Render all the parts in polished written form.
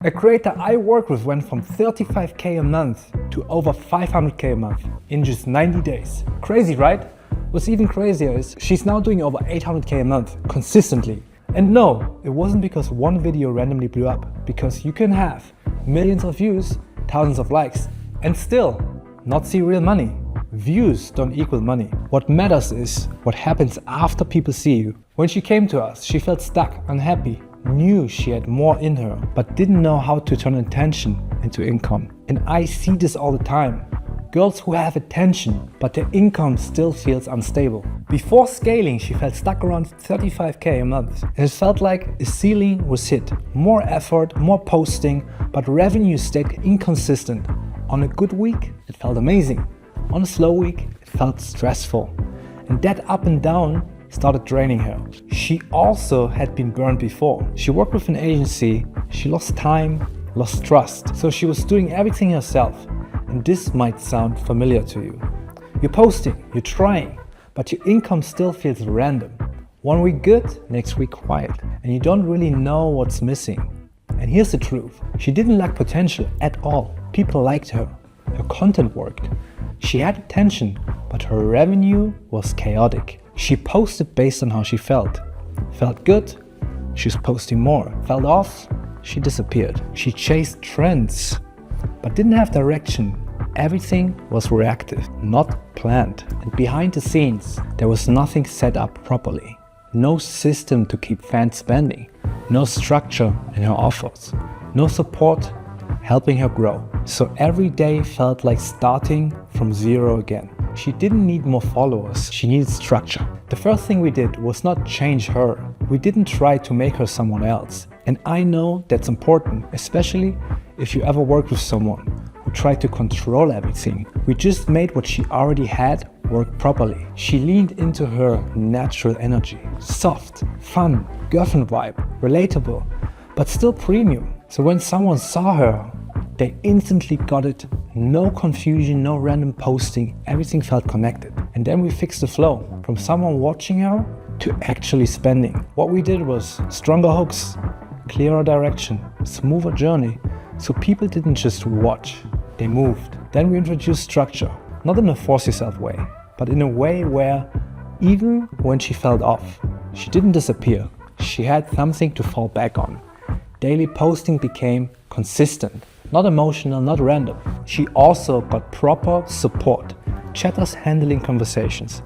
A creator I work with went from 35k a month to over 500k a month in just 90 days. Crazy, right? What's even crazier is she's now doing over 800k a month consistently. And no, it wasn't because one video randomly blew up, because you can have millions of views, thousands of likes, and still not see real money. Views don't equal money. What matters is what happens after people see you. When she came to us, she felt stuck, unhappy, knew she had more in her, but didn't know how to turn attention into income. And I see this all the time. Girls who have attention, but their income still feels unstable. Before scaling, she felt stuck around 35k a month. And it felt like a ceiling was hit. More effort, more posting, but revenue stayed inconsistent. On a good week, it felt amazing. On a slow week, it felt stressful. And that up and down started draining her. She also had been burned before. She worked with an agency, she lost time, lost trust. So she was doing everything herself. And this might sound familiar to you. You're posting, you're trying, but your income still feels random. One week good, next week quiet. And you don't really know what's missing. And here's the truth. She didn't lack potential at all. People liked her. Her content worked. She had attention, but her revenue was chaotic. She posted based on how she felt. Felt good, she was posting more. Felt off, she disappeared. She chased trends, but didn't have direction. Everything was reactive, not planned. And behind the scenes, there was nothing set up properly. No system to keep fans spending. No structure in her offers. No support helping her grow. So every day felt like starting from zero again. She didn't need more followers, she needed structure. The first thing we did was not change her. We didn't try to make her someone else. And I know that's important, especially if you ever work with someone who tried to control everything. We just made what she already had work properly. She leaned into her natural energy. Soft, fun, girlfriend vibe, relatable, but still premium. So when someone saw her, they instantly got it. No confusion, no random posting, everything felt connected. And then we fixed the flow from someone watching her to actually spending. What we did was stronger hooks, clearer direction, smoother journey. So people didn't just watch, they moved. Then we introduced structure, not in a force yourself way, but in a way where even when she felt off, she didn't disappear. She had something to fall back on. Daily posting became consistent. Not emotional, not random. She also got proper support. Chatters handling conversations.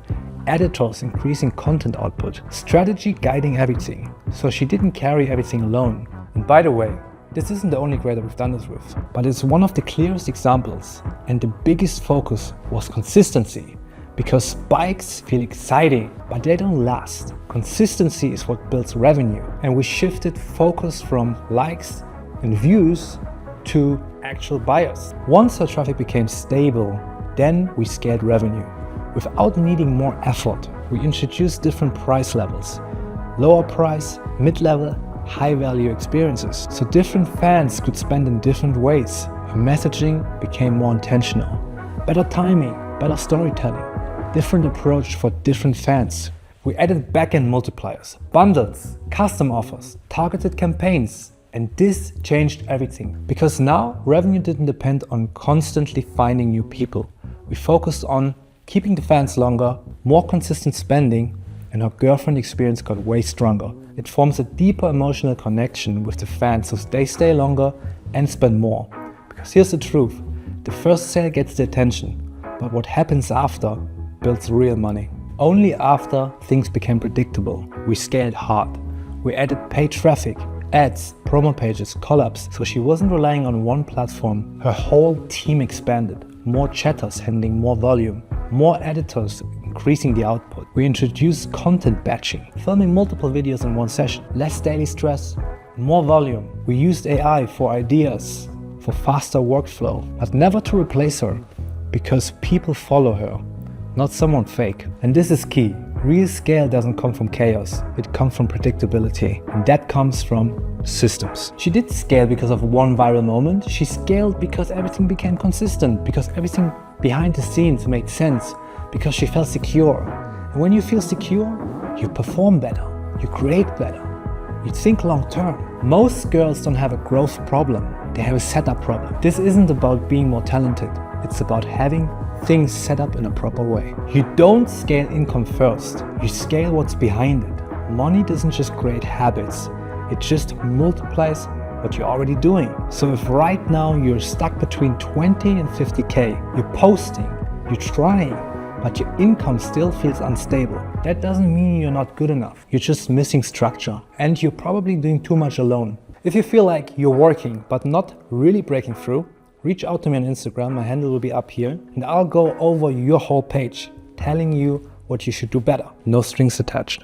Editors increasing content output. Strategy guiding everything. So she didn't carry everything alone. And by the way, this isn't the only creator we've done this with, but it's one of the clearest examples. And the biggest focus was consistency. Because spikes feel exciting, but they don't last. Consistency is what builds revenue. And we shifted focus from likes and views to actual buyers. Once her traffic became stable, then we scaled revenue. Without needing more effort, we introduced different price levels. Lower price, mid-level, high-value experiences. So different fans could spend in different ways. Her messaging became more intentional. Better timing, better storytelling. Different approach for different fans. We added back-end multipliers, bundles, custom offers, targeted campaigns. And this changed everything, because now revenue didn't depend on constantly finding new people. We focused on keeping the fans longer, more consistent spending, and our girlfriend experience got way stronger. It forms a deeper emotional connection with the fans so they stay longer and spend more. Because here's the truth, the first sale gets the attention, but what happens after builds real money. Only after things became predictable, we scaled hard. We added paid traffic, ads, promo pages, collabs, so she wasn't relying on one platform. Her whole team expanded. More chatters handling more volume, more editors increasing the output. We introduced content batching, filming multiple videos in one session. Less daily stress, more volume. We used AI for ideas, for faster workflow, but never to replace her, because people follow her, not someone fake. And this is key. Real scale doesn't come from chaos, it comes from predictability, and that comes from systems. She did scale because of one viral moment. She scaled because everything became consistent, because everything behind the scenes made sense, because she felt secure. And when you feel secure, you perform better, you create better, You think long term. Most girls don't have a growth problem, they have a setup problem. This isn't about being more talented, it's about having things set up in a proper way. You don't scale income first, you scale what's behind it. Money doesn't just create habits, it just multiplies what you're already doing. So if right now you're stuck between 20 and 50K, you're posting, you're trying, but your income still feels unstable, that doesn't mean you're not good enough. You're just missing structure, and you're probably doing too much alone. If you feel like you're working but not really breaking through, reach out to me on Instagram, my handle will be up here, and I'll go over your whole page, telling you what you should do better. No strings attached.